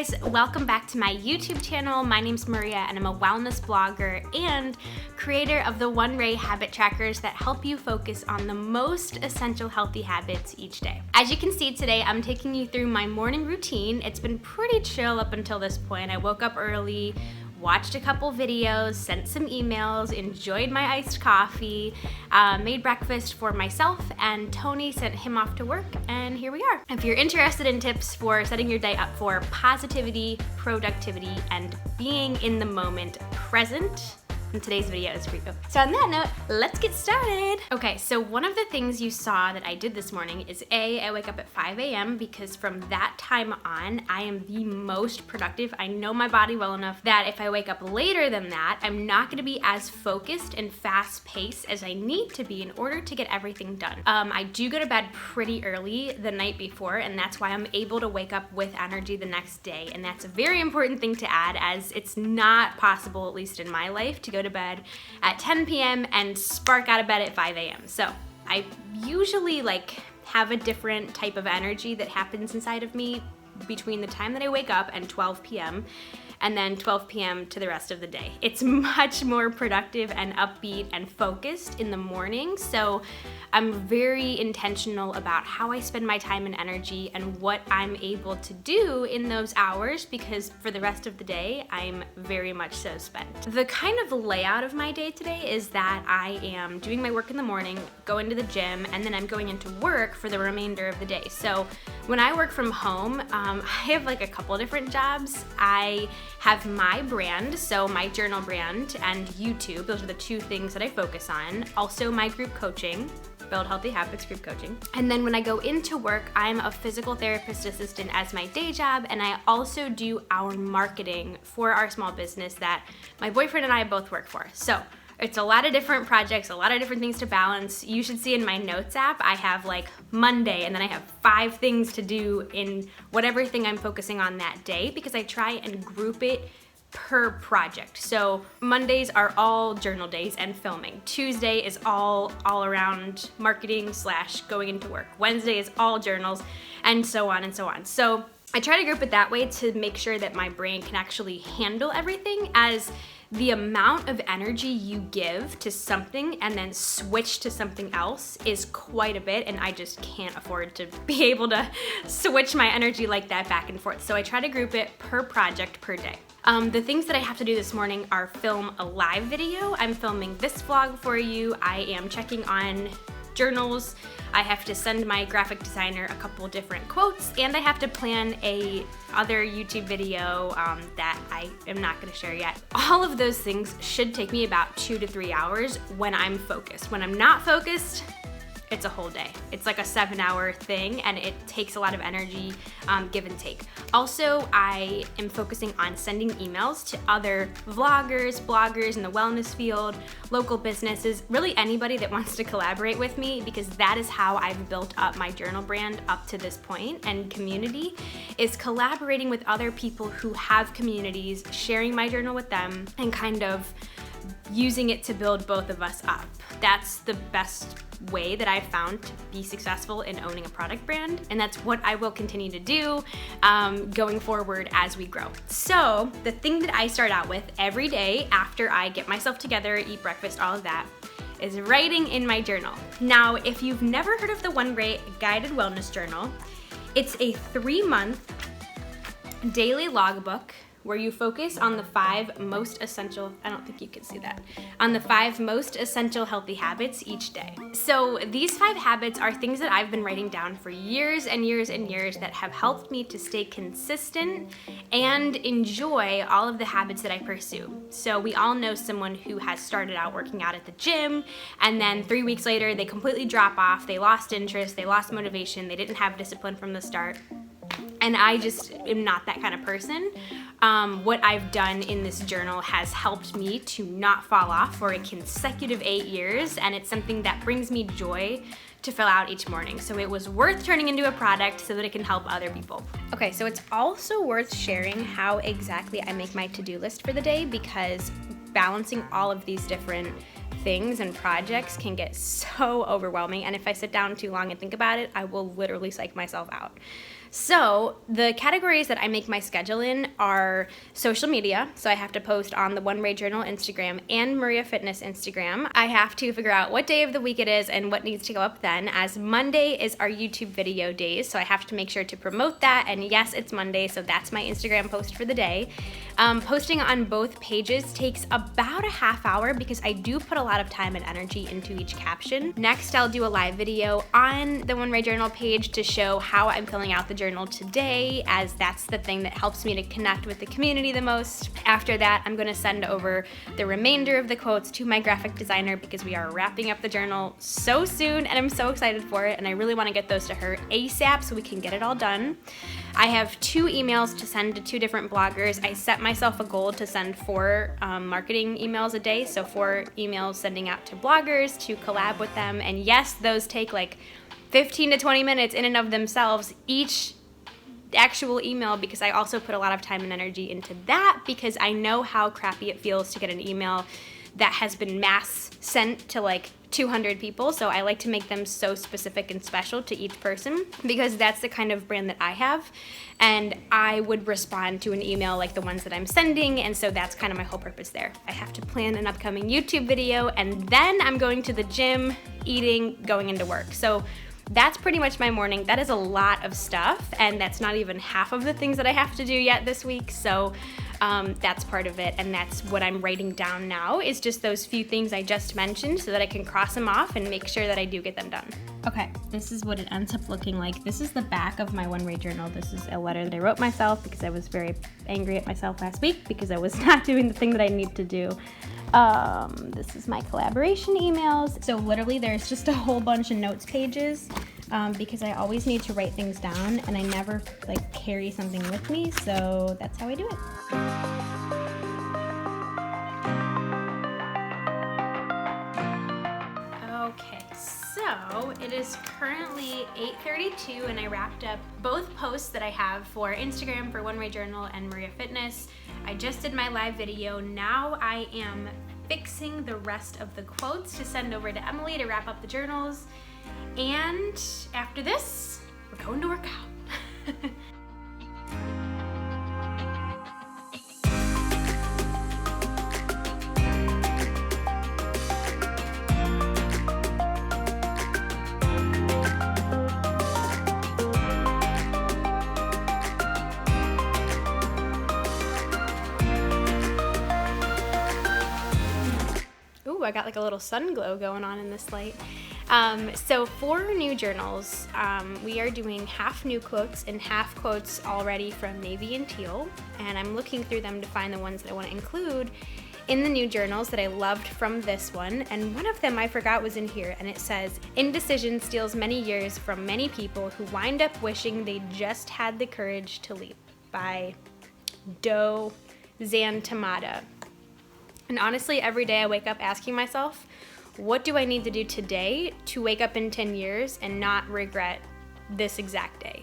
guys, welcome back to my YouTube channel. My name's Maria and I'm a wellness blogger and creator of the One Ray habit trackers that help you focus on the most essential healthy habits each day. As you can see today, I'm taking you through my morning routine. It's been pretty chill up until this point. I woke up early, watched a couple videos, sent some emails, enjoyed my iced coffee, made breakfast for myself, and Tony sent him off to work, and here we are. If you're interested in tips for setting your day up for positivity, productivity, and being in the moment present, and today's video is for you. So on that note, let's get started. Okay, so one of the things you saw that I did this morning is I wake up at 5 a.m. because from that time on, I am the most productive. I know my body well enough that if I wake up later than that, I'm not gonna be as focused and fast paced as I need to be in order to get everything done. I do go to bed pretty early the night before, and that's why I'm able to wake up with energy the next day. And that's a very important thing to add, as it's not possible, at least in my life, to go to bed at 10 p.m. and spark out of bed at 5 a.m. So I usually have a different type of energy that happens inside of me between the time that I wake up and 12 p.m. and then 12 p.m. to the rest of the day. It's much more productive and upbeat and focused in the morning. So I'm very intentional about how I spend my time and energy and what I'm able to do in those hours, because for the rest of the day, I'm very much so spent. The kind of layout of my day today is that I am doing my work in the morning, going to the gym, and then I'm going into work for the remainder of the day. So when I work from home, I have a couple different jobs. I have my brand, so my journal brand and YouTube. Those are the two things that I focus on. Also my group coaching, Build Healthy Habits group coaching. And then when I go into work, I'm a physical therapist assistant as my day job, and I also do our marketing for our small business that my boyfriend and I both work for. So it's a lot of different projects, a lot of different things to balance. You should see in my notes app, I have Monday, and then I have 5 things to do in whatever thing I'm focusing on that day, because I try and group it per project. So Mondays are all journal days and filming. Tuesday is all around marketing / going into work. Wednesday is all journals, and so on and so on. So I try to group it that way to make sure that my brain can actually handle everything, as the amount of energy you give to something and then switch to something else is quite a bit, and I just can't afford to be able to switch my energy like that back and forth. So I try to group it per project per day. The things that I have to do this morning are film a live video. I'm filming this vlog for you. I am checking on journals. I have to send my graphic designer a couple different quotes, and I have to plan a other YouTube video that I am not gonna share yet. All of those things should take me about 2 to 3 hours when I'm focused. When I'm not focused, it's a whole day. It's like a 7-hour thing, and it takes a lot of energy, give and take. Also, I am focusing on sending emails to other vloggers, bloggers in the wellness field, local businesses, really anybody that wants to collaborate with me, because that is how I've built up my journal brand up to this point, and community is collaborating with other people who have communities, sharing my journal with them, and kind of using it to build both of us up. That's the best way that I've found to be successful in owning a product brand, and that's what I will continue to do going forward as we grow. So the thing that I start out with every day after I get myself together, eat breakfast, all of that, is writing in my journal. Now, if you've never heard of the One Ray Guided Wellness Journal, it's a 3-month daily logbook where you focus on the 5 most essential, I don't think you can see that, on the 5 most essential healthy habits each day. So these 5 habits are things that I've been writing down for years and years and years that have helped me to stay consistent and enjoy all of the habits that I pursue. So we all know someone who has started out working out at the gym, and then 3 weeks later they completely drop off, they lost interest, they lost motivation, they didn't have discipline from the start. And I just am not that kind of person. What I've done in this journal has helped me to not fall off for a consecutive 8 years, and it's something that brings me joy to fill out each morning. So it was worth turning into a product so that it can help other people. Okay, so it's also worth sharing how exactly I make my to-do list for the day, because balancing all of these different things and projects can get so overwhelming, and if I sit down too long and think about it, I will literally psych myself out. So the categories that I make my schedule in are social media. So I have to post on the One Ray Journal Instagram and Maria Fitness Instagram. I have to figure out what day of the week it is and what needs to go up then, as Monday is our YouTube video days. So I have to make sure to promote that. And yes, it's Monday, so that's my Instagram post for the day. Posting on both pages takes about a half hour because I do put a lot of time and energy into each caption. Next, I'll do a live video on the One Ray Journal page to show how I'm filling out the journal today, as that's the thing that helps me to connect with the community the most. After that, I'm going to send over the remainder of the quotes to my graphic designer because we are wrapping up the journal so soon and I'm so excited for it, and I really want to get those to her ASAP so we can get it all done. I have 2 emails to send to 2 different bloggers. I set myself a goal to send 4 marketing emails a day, so 4 emails sending out to bloggers to collab with them. And yes, those take like 15 to 20 minutes in and of themselves, each actual email, because I also put a lot of time and energy into that because I know how crappy it feels to get an email that has been mass sent to like 200 people. So I like to make them so specific and special to each person because that's the kind of brand that I have. And I would respond to an email like the ones that I'm sending. And so that's kind of my whole purpose there. I have to plan an upcoming YouTube video, and then I'm going to the gym, eating, going into work. So that's pretty much my morning. That is a lot of stuff, and that's not even half of the things that I have to do yet this week. So that's part of it, and that's what I'm writing down now, is just those few things I just mentioned so that I can cross them off and make sure that I do get them done. Okay, this is what it ends up looking like. This is the back of my One Ray Journal. This is a letter that I wrote myself because I was very angry at myself last week because I was not doing the thing that I need to do. This is my collaboration emails. So literally there's just a whole bunch of notes pages because I always need to write things down and I never like carry something with me. So that's how I do it. Okay, so it is currently 8:32 and I wrapped up both posts that I have for Instagram for One Ray Journal and Maria Fitness. I just did my live video. Now I am fixing the rest of the quotes to send over to Emily to wrap up the journals. And after this, we're going to work out. I got like a little sun glow going on in this light. So for new journals, we are doing half new quotes and half quotes already from Navy and Teal, and I'm looking through them to find the ones that I want to include in the new journals that I loved from this one. And one of them I forgot was in here, and it says, "Indecision steals many years from many people who wind up wishing they just had the courage to leap," by Do Zantamata. And honestly, every day I wake up asking myself, what do I need to do today to wake up in 10 years and not regret this exact day?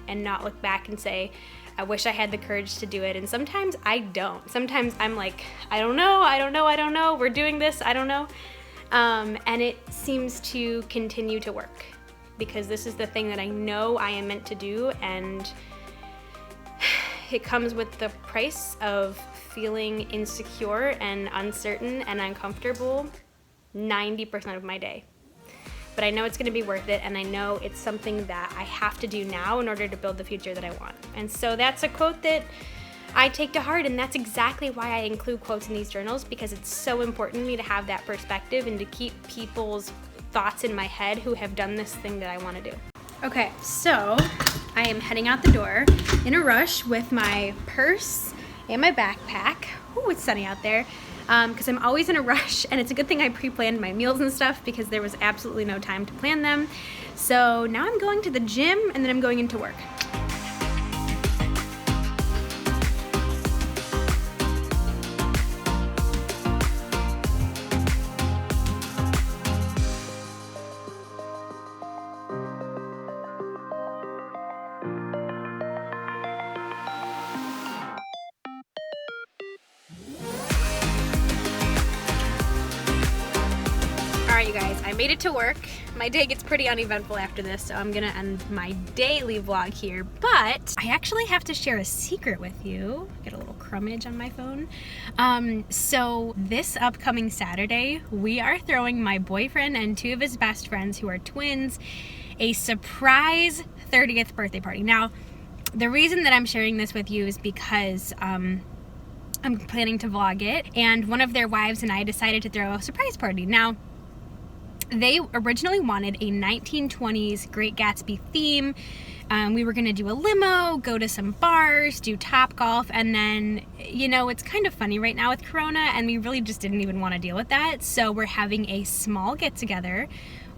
And not look back and say, I wish I had the courage to do it. And sometimes I don't. Sometimes I'm like, I don't know. We're doing this, I don't know. And it seems to continue to work because this is the thing that I know I am meant to do, and it comes with the price of feeling insecure and uncertain and uncomfortable 90% of my day. But I know it's gonna be worth it, and I know it's something that I have to do now in order to build the future that I want. And so that's a quote that I take to heart, and that's exactly why I include quotes in these journals, because it's so important to me to have that perspective and to keep people's thoughts in my head who have done this thing that I wanna do. Okay, so I am heading out the door in a rush with my purse and my backpack. Ooh, it's sunny out there. Because I'm always in a rush, and it's a good thing I pre-planned my meals and stuff because there was absolutely no time to plan them. So now I'm going to the gym, and then I'm going into work. you guys, I made it to work. My day gets pretty uneventful after this, so I'm gonna end my daily vlog here, but I actually have to share a secret with you. Get a little crummage on my phone. So this upcoming Saturday, we are throwing my boyfriend and two of his best friends, who are twins, a surprise 30th birthday party. Now, the reason that I'm sharing this with you is because I'm planning to vlog it, and one of their wives and I decided to throw a surprise party. Now, they originally wanted a 1920s Great Gatsby theme. We were gonna do a limo, go to some bars, do Topgolf, and then, you know, it's kind of funny right now with Corona, and we really just didn't even want to deal with that. So we're having a small get-together.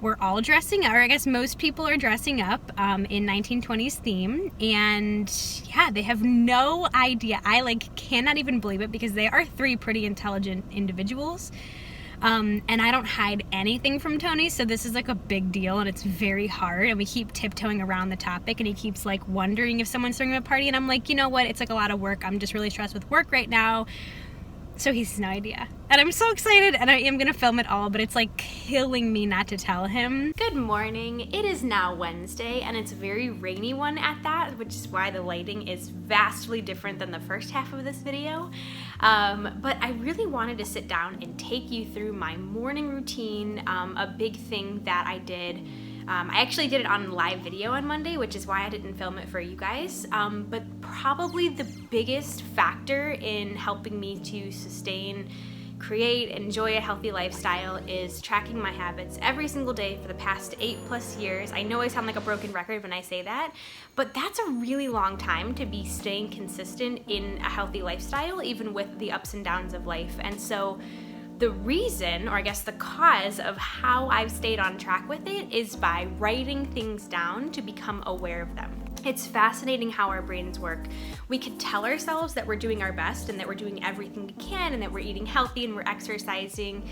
We're all dressing up, or I guess most people are dressing up in 1920s theme, and yeah, they have no idea. I cannot even believe it, because they are three pretty intelligent individuals. And I don't hide anything from Tony, so this is like a big deal, and it's very hard, and we keep tiptoeing around the topic, and he keeps like wondering if someone's throwing a party, and I'm like, you know what, it's like a lot of work. I'm just really stressed with work right now. So he has no idea. And I'm so excited, and I am gonna film it all, but it's like killing me not to tell him. Good morning. It is now Wednesday, and it's a very rainy one at that, which is why the lighting is vastly different than the first half of this video. But I really wanted to sit down and take you through my morning routine, a big thing that I did. I actually did it on live video on Monday, which is why I didn't film it for you guys. But probably the biggest factor in helping me to sustain, create, enjoy a healthy lifestyle is tracking my habits every single day for the past 8+ years. I know I sound like a broken record when I say that, but that's a really long time to be staying consistent in a healthy lifestyle, even with the ups and downs of life. And so the reason, or I guess the cause of how I've stayed on track with it, is by writing things down to become aware of them. It's fascinating how our brains work. We could tell ourselves that we're doing our best and that we're doing everything we can and that we're eating healthy and we're exercising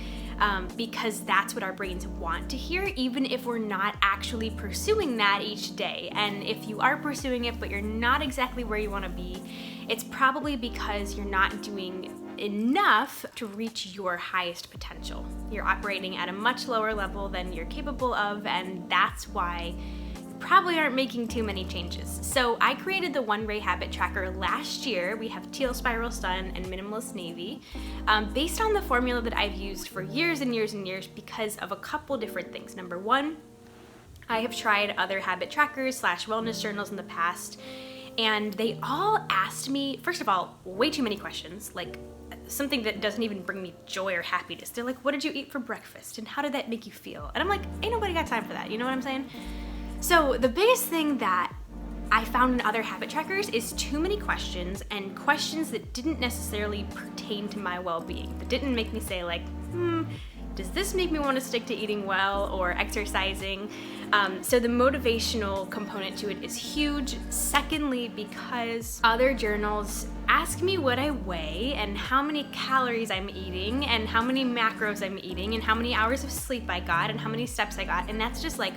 because that's what our brains want to hear, even if we're not actually pursuing that each day. And if you are pursuing it but you're not exactly where you want to be, it's probably because you're not doing enough to reach your highest potential. You're operating at a much lower level than you're capable of, and that's why you probably aren't making too many changes. So I created the One Ray Habit Tracker last year. We have Teal Spiral Sun and Minimalist Navy, based on the formula that I've used for years and years and years because of a couple different things. Number one, I have tried other habit trackers / wellness journals in the past, and they all asked me, first of all, way too many questions, like something that doesn't even bring me joy or happiness. They're like, what did you eat for breakfast? And how did that make you feel? And I'm like, ain't nobody got time for that. You know what I'm saying? So the biggest thing that I found in other habit trackers is too many questions, and questions that didn't necessarily pertain to my well-being, that didn't make me say like, does this make me want to stick to eating well or exercising? So the motivational component to it is huge. Secondly, because other journals ask me what I weigh and how many calories I'm eating and how many macros I'm eating and how many hours of sleep I got and how many steps I got, and that's just like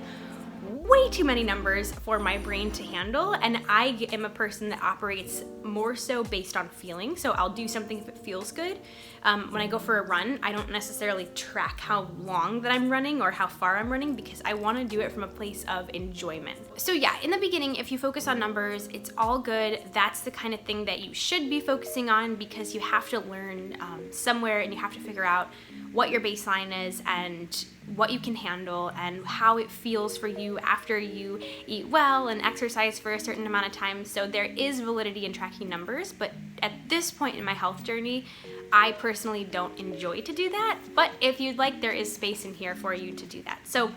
way too many numbers for my brain to handle, and I am a person that operates more so based on feeling. So I'll do something if it feels good. When I go for a run, I don't necessarily track how long that I'm running or how far I'm running because I want to do it from a place of enjoyment. So yeah, in the beginning, if you focus on numbers, it's all good. That's the kind of thing that you should be focusing on because you have to learn somewhere, and you have to figure out what your baseline is and what you can handle and how it feels for you after you eat well and exercise for a certain amount of time. So there is validity in tracking numbers, but at this point in my health journey, I personally don't enjoy to do that. But if you'd like, there is space in here for you to do that. So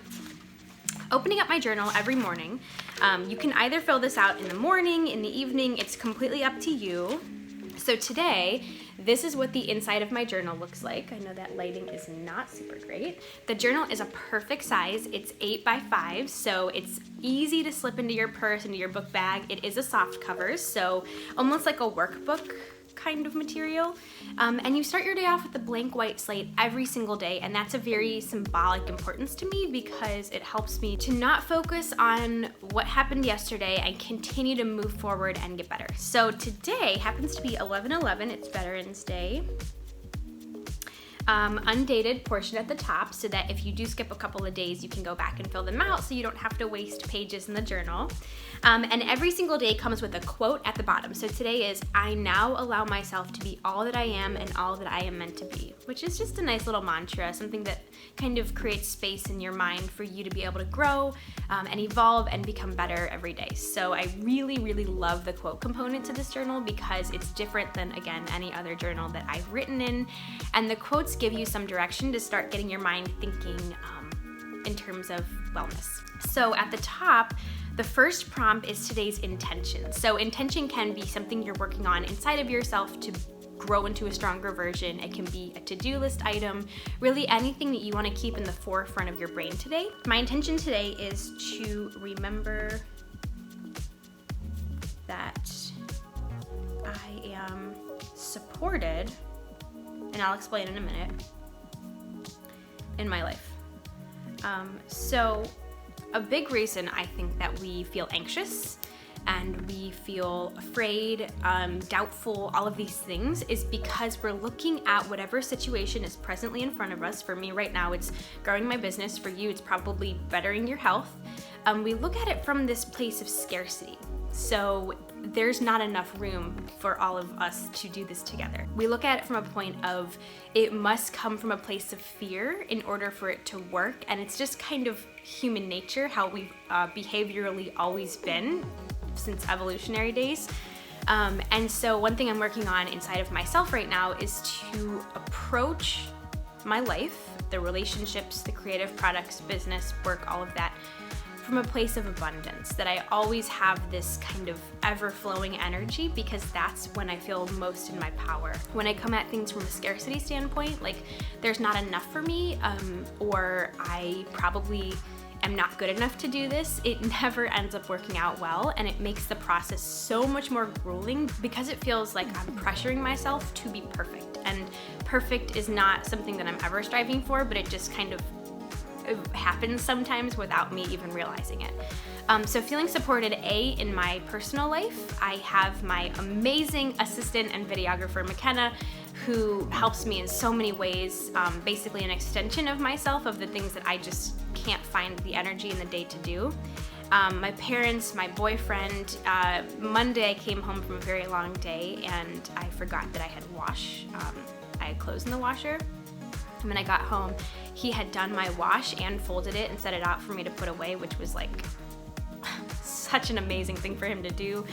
opening up my journal every morning, you can either fill this out in the morning, in the evening, it's completely up to you. So today, this is what the inside of my journal looks like. I know that lighting is not super great. The journal is a perfect size. It's 8x5, so it's easy to slip into your purse, into your book bag. It is a soft cover, so almost like a workbook kind of material. And you start your day off with a blank white slate every single day, and that's a very symbolic importance to me because it helps me to not focus on what happened yesterday and continue to move forward and get better. So today happens to be 11/11, it's Veterans Day. undated portion at the top so that if you do skip a couple of days, you can go back and fill them out so you don't have to waste pages in the journal. And every single day comes with a quote at the bottom. So today is, I now allow myself to be all that I am and all that I am meant to be, which is just a nice little mantra, something that kind of creates space in your mind for you to be able to grow and evolve and become better every day. So I really, really love the quote component to this journal because it's different than, again, any other journal that I've written in. And the quotes give you some direction to start getting your mind thinking in terms of wellness. So at the top, the first prompt is today's intention. So intention can be something you're working on inside of yourself to grow into a stronger version. It can be a to-do list item, really anything that you want to keep in the forefront of your brain today. My intention today is to remember that I am supported, and I'll explain in a minute, in my life. So a big reason I think that we feel anxious and we feel afraid, doubtful, all of these things is because we're looking at whatever situation is presently in front of us. For me right now, it's growing my business. For you, it's probably bettering your health. We look at it from this place of scarcity. So there's not enough room for all of us to do this together. We look at it from a point of it must come from a place of fear in order for it to work, and it's just kind of human nature, how we've behaviorally always been since evolutionary days. And so one thing I'm working on inside of myself right now is to approach my life, the relationships, the creative products, business, work, all of that, from a place of abundance, that I always have this kind of ever-flowing energy because that's when I feel most in my power. When I come at things from a scarcity standpoint, like there's not enough for me, or I probably am not good enough to do this, it never ends up working out well, and it makes the process so much more grueling because it feels like I'm pressuring myself to be perfect. And perfect is not something that I'm ever striving for, but it just kind of happens sometimes without me even realizing it. So feeling supported, in my personal life, I have my amazing assistant and videographer, McKenna, who helps me in so many ways, basically an extension of myself, of the things that I just can't find the energy in the day to do. My parents, my boyfriend, Monday I came home from a very long day and I forgot that I had I had clothes in the washer. And when I got home, he had done my wash and folded it and set it out for me to put away, which was like such an amazing thing for him to do.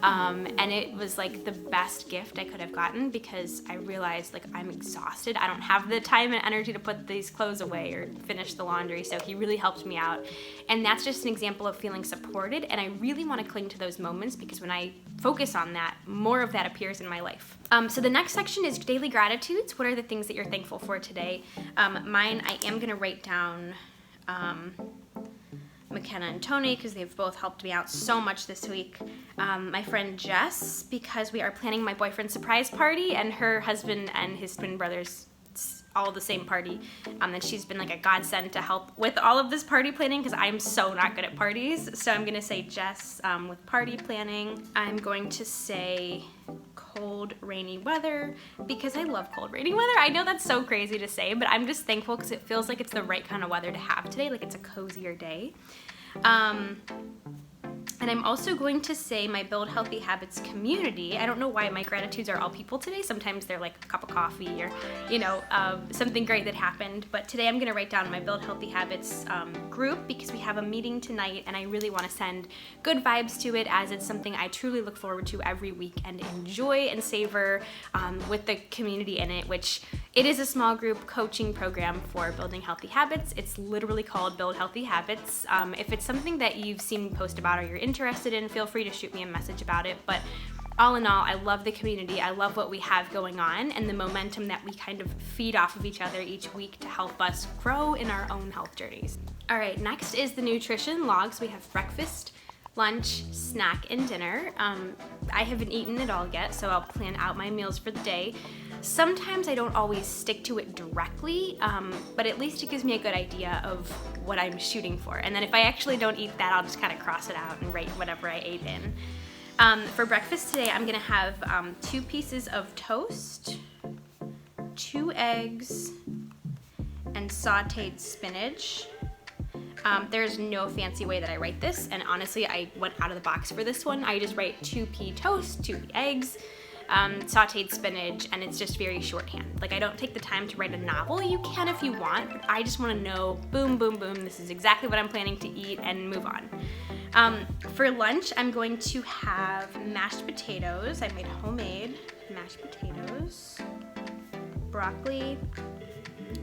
And it was like the best gift I could have gotten because I realized like I'm exhausted. I don't have the time and energy to put these clothes away or finish the laundry. So he really helped me out. And that's just an example of feeling supported. And I really want to cling to those moments because when I focus on that, more of that appears in my life. So the next section is daily gratitudes. What are the things that you're thankful for today? Mine, I am going to write down McKenna and Tony because they've both helped me out so much this week. My friend Jess, because we are planning my boyfriend's surprise party, and her husband and his twin brothers all the same party. And she's been like a godsend to help with all of this party planning because I'm so not good at parties. So I'm gonna say Jess with party planning. I'm going to say cold, rainy weather because I love cold, rainy weather. I know that's so crazy to say, but I'm just thankful because it feels like it's the right kind of weather to have today. Like it's a cozier day. And I'm also going to say my Build Healthy Habits community. I don't know why my gratitudes are all people today. Sometimes they're like a cup of coffee or, something great that happened. But today I'm going to write down my Build Healthy Habits group because we have a meeting tonight and I really want to send good vibes to it as it's something I truly look forward to every week and enjoy and savor with the community in it, which it is a small group coaching program for building healthy habits. It's literally called Build Healthy Habits. If it's something that you've seen me post about or you're interested in, feel free to shoot me a message about it. But all in all, I love the community. I love what we have going on and the momentum that we kind of feed off of each other each week to help us grow in our own health journeys. All right, next is the nutrition logs. We have breakfast, lunch, snack, and dinner. I haven't eaten it all yet, so I'll plan out my meals for the day. Sometimes I don't always stick to it directly, but at least it gives me a good idea of what I'm shooting for. And then if I actually don't eat that, I'll just kind of cross it out and write whatever I ate in. For breakfast today, I'm gonna have 2 pieces of toast, 2 eggs and sauteed spinach. There's no fancy way that I write this, and honestly, I went out of the box for this one. I just write 2p toast, 2p eggs, sauteed spinach, and it's just very shorthand. Like, I don't take the time to write a novel. You can if you want, but I just want to know, boom, boom, boom, this is exactly what I'm planning to eat, and move on. For lunch, I'm going to have mashed potatoes. I made homemade mashed potatoes, broccoli,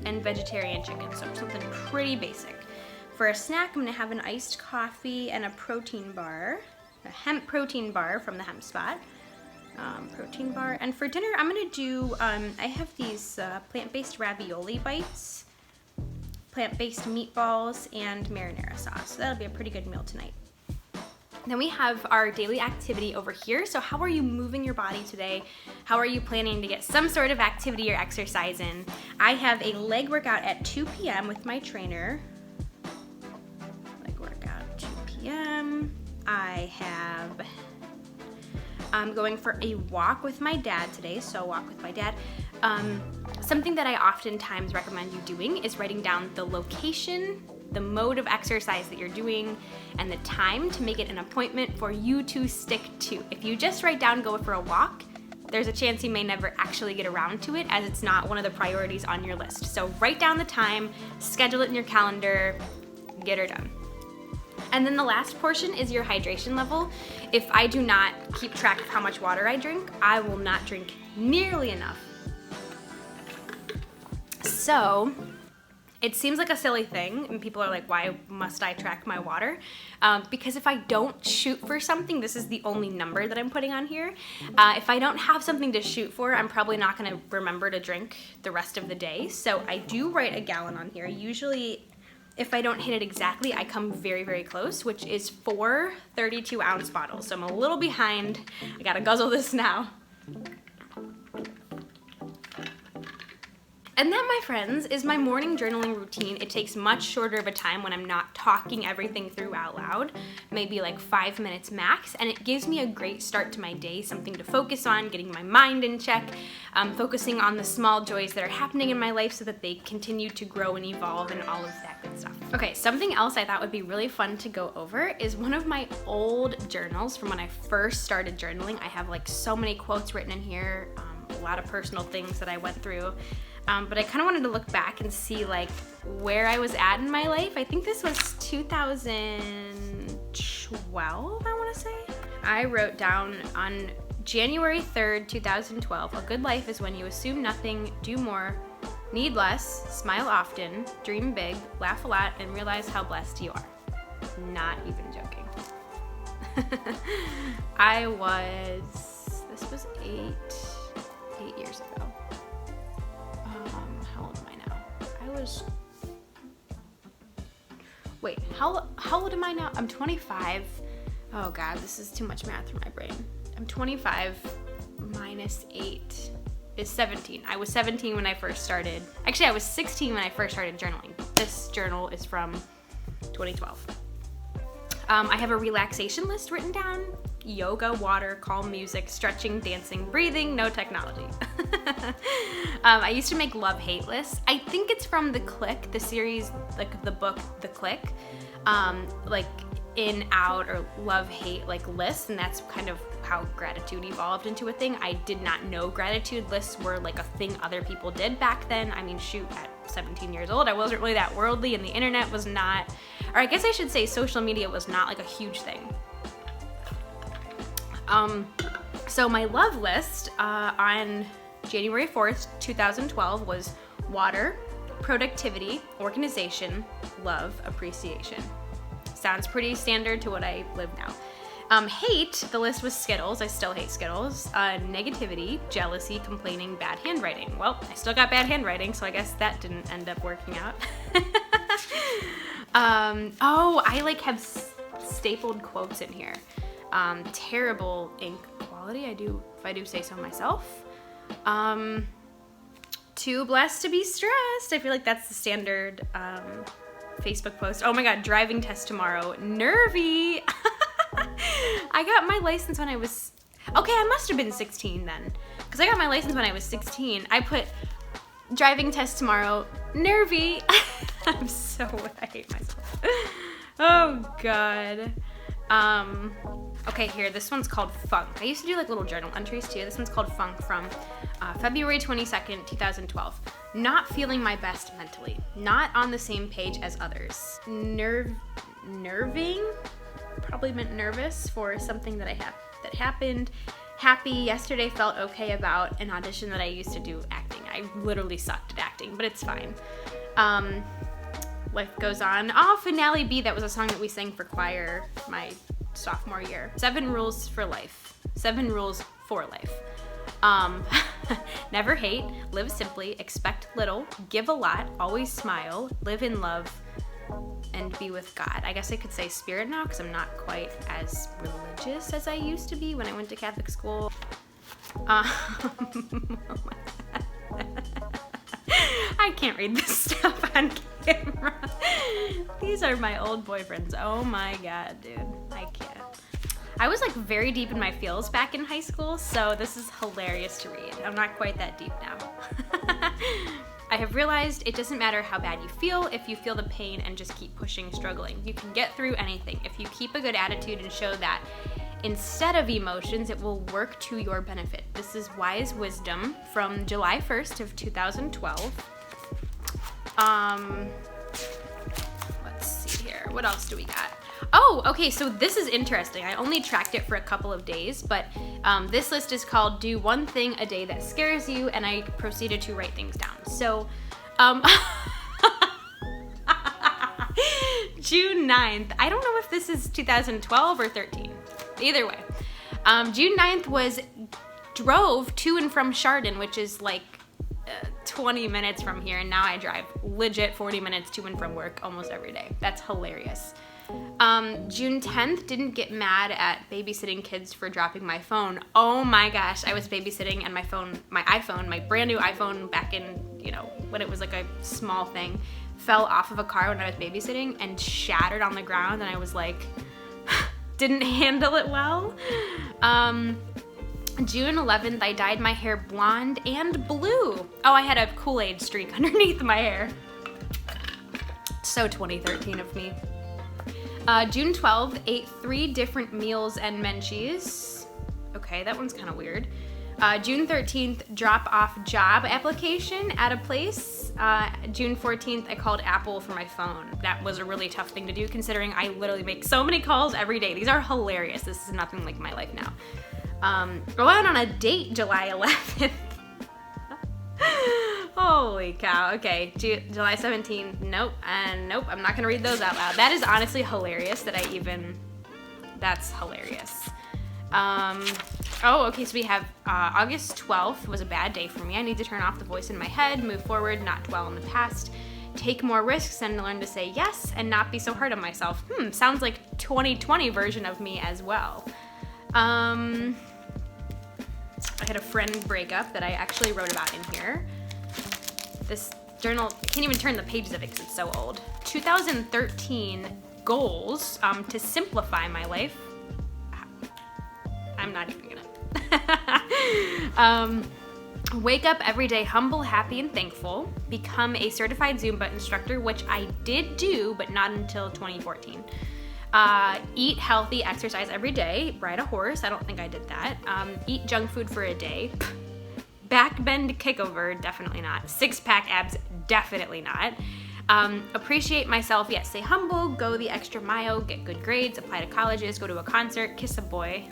and vegetarian chicken, so something pretty basic. For a snack, I'm gonna have an iced coffee and a protein bar, a hemp protein bar from the Hemp Spot. Protein bar. And for dinner, I'm gonna do, I have these plant-based ravioli bites, plant-based meatballs, and marinara sauce. So that'll be a pretty good meal tonight. Then we have our daily activity over here. So how are you moving your body today? How are you planning to get some sort of activity or exercise in? I have a leg workout at 2 p.m. with my trainer. Leg workout, 2 p.m. I'm going for a walk with my dad today, so walk with my dad. Something that I oftentimes recommend you doing is writing down the location, the mode of exercise that you're doing, and the time to make it an appointment for you to stick to. If you just write down go for a walk, there's a chance you may never actually get around to it, as it's not one of the priorities on your list. So write down the time, schedule it in your calendar, get her done. And then the last portion is your hydration level. If I do not keep track of how much water I drink, I will not drink nearly enough. So it seems like a silly thing, and people are like, why must I track my water? Because if I don't shoot for something, this is the only number that I'm putting on here. If I don't have something to shoot for, I'm probably not gonna remember to drink the rest of the day. So I do write a gallon on here. Usually, if I don't hit it exactly, I come very, very close, which is 4 32-ounce bottles. So I'm a little behind. I gotta guzzle this now. And that, my friends, is my morning journaling routine. It takes much shorter of a time when I'm not talking everything through out loud, maybe like 5 minutes max, and it gives me a great start to my day, something to focus on, getting my mind in check, focusing on the small joys that are happening in my life so that they continue to grow and evolve and all of that good stuff. Okay, something else I thought would be really fun to go over is one of my old journals from when I first started journaling. I have like so many quotes written in here, a lot of personal things that I went through. But I kind of wanted to look back and see like where I was at in my life. I think this was 2012, I want to say. I wrote down on January 3rd, 2012, a good life is when you assume nothing, do more, need less, smile often, dream big, laugh a lot, and realize how blessed you are. Not even joking. This was eight years ago. How old am I now? How old am I now? I'm 25. Oh God, this is too much math for my brain. I'm 25 minus 8 is 17. I was 17 when I first started. Actually, I was 16 when I first started journaling. This journal is from 2012. I have a relaxation list written down. Yoga, water, calm music, stretching, dancing, breathing, no technology. I used to make love-hate lists. I think it's from The Click, the series, like the book, The Click. Like in, out, or love-hate like lists, and that's kind of how gratitude evolved into a thing. I did not know gratitude lists were like a thing other people did back then. I mean, shoot, at 17 years old, I wasn't really that worldly, and the internet was not, or I guess I should say social media was not like a huge thing. So my love list on January 4th, 2012 was water, productivity, organization, love, appreciation. Sounds pretty standard to what I live now. Hate, the list was Skittles. I still hate Skittles. Negativity, jealousy, complaining, bad handwriting. Well, I still got bad handwriting, so I guess that didn't end up working out. I like have stapled quotes in here. Terrible ink quality, if I do say so myself. Too blessed to be stressed. I feel like that's the standard Facebook post. Oh my God, driving test tomorrow. Nervy. I got my license when I was, I must have been 16 then. Because I got my license when I was 16. I put Driving test tomorrow. Nervy. I hate myself. Oh God. Okay, here, this one's called Funk. I used to do like little journal entries too. This one's called Funk from February 22nd, 2012. Not feeling my best mentally. Not on the same page as others. Nerving? Probably meant nervous for something that that happened. Happy, yesterday felt okay about an audition that I used to do acting. I literally sucked at acting, but it's fine. Life goes on. Oh, Finale B, that was a song that we sang for choir my sophomore year. 7 rules for life. 7 rules for life. Never hate, live simply, expect little, give a lot, always smile, live in love, and be with God. I guess I could say spirit now because I'm not quite as religious as I used to be when I went to Catholic school. I can't read this stuff on camera. These are my old boyfriends. Oh my God, dude. I can't. I was like very deep in my feels back in high school, so this is hilarious to read. I'm not quite that deep now. I have realized it doesn't matter how bad you feel if you feel the pain and just keep pushing, struggling. You can get through anything. If you keep a good attitude and show that instead of emotions, it will work to your benefit. This is Wise Wisdom from July 1st of 2012. Let's see here. What else do we got? Oh, okay, so this is interesting. I only tracked it for a couple of days, but this list is called Do One Thing a Day That Scares You, and I proceeded to write things down. So, June 9th, I don't know if this is 2012 or 13. Either way. June 9th drove to and from Chardon, which is like 20 minutes from here, and now I drive legit 40 minutes to and from work almost every day. That's hilarious. June 10th, didn't get mad at babysitting kids for dropping my phone. Oh my gosh, I was babysitting and my iPhone, my brand new iPhone back in, when it was like a small thing, fell off of a car when I was babysitting and shattered on the ground, and I was like, didn't handle it well. June 11th, I dyed my hair blonde and blue. Oh, I had a Kool-Aid streak underneath my hair. So 2013 of me. June 12th, ate 3 different meals and Menchie's. Okay, that one's kind of weird. June 13th, drop off job application at a place. June 14th, I called Apple for my phone. That was a really tough thing to do considering I literally make so many calls every day. These are hilarious. This is nothing like my life now. Go out on a date July 11th. Holy cow. Okay, July 17th. Nope, and nope, I'm not gonna read those out loud. That is honestly hilarious that that's hilarious. Oh, okay, so we have August 12th was a bad day for me. I need to turn off the voice in my head, move forward, not dwell on the past, take more risks and learn to say yes and not be so hard on myself. Sounds like 2020 version of me as well. I had a friend breakup that I actually wrote about in here. This journal, I can't even turn the pages of it because it's so old. 2013 goals to simplify my life. I'm not even gonna. Wake up every day humble, happy, and thankful. Become a certified Zumba instructor, which I did do, but not until 2014. Eat healthy, exercise every day, ride a horse, I don't think I did that. Eat junk food for a day. Back bend kickover, definitely not. 6-pack abs, definitely not. Appreciate myself, yet stay humble, go the extra mile, get good grades, apply to colleges, go to a concert, kiss a boy,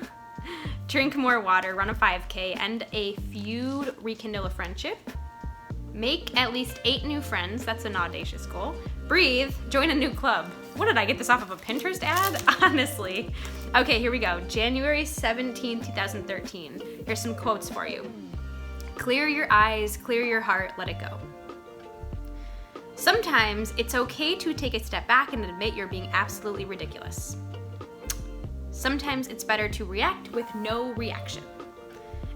drink more water, run a 5K, end a feud, rekindle a friendship, make at least 8 new friends, that's an audacious goal, breathe, join a new club. What did I get this off of a Pinterest ad? Honestly. Okay, here we go. January 17, 2013. Here's some quotes for you. Clear your eyes, clear your heart, let it go. Sometimes it's okay to take a step back and admit you're being absolutely ridiculous. Sometimes it's better to react with no reaction.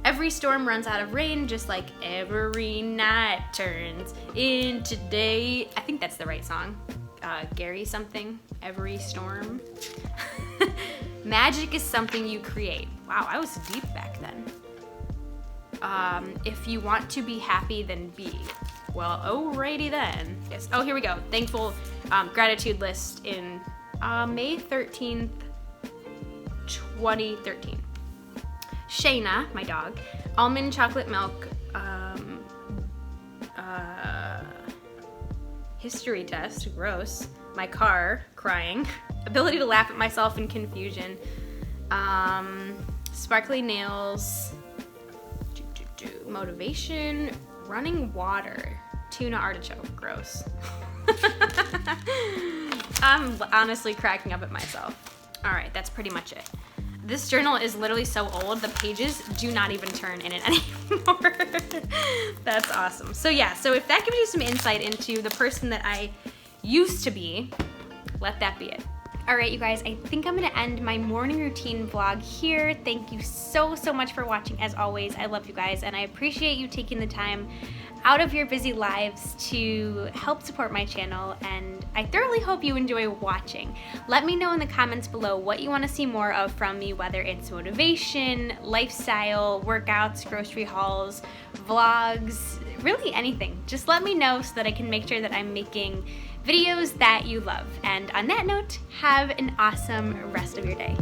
Every storm runs out of rain, just like every night turns into day. I think that's the right song. Gary something, every storm. Magic is something you create. Wow, I was deep back then. If you want to be happy, then be. Well, alrighty then. Yes. Oh, here we go. Thankful gratitude list in May 13th, 2013. Shayna, my dog, almond chocolate milk, history test, gross, my car, crying, ability to laugh at myself in confusion, sparkly nails, motivation, running water, tuna artichoke, gross. I'm honestly cracking up at myself. All right, that's pretty much it. This journal is literally so old, the pages do not even turn in it anymore. That's awesome. So yeah, so if that gives you some insight into the person that I used to be, let that be it. All right, you guys, I think I'm gonna end my morning routine vlog here. Thank you so much for watching. As always, I love you guys, and I appreciate you taking the time out of your busy lives to help support my channel, and I thoroughly hope you enjoy watching. Let me know in the comments below what you want to see more of from me, whether it's motivation, lifestyle, workouts, grocery hauls, vlogs, really anything. Just let me know so that I can make sure that I'm making videos that you love. And on that note, have an awesome rest of your day.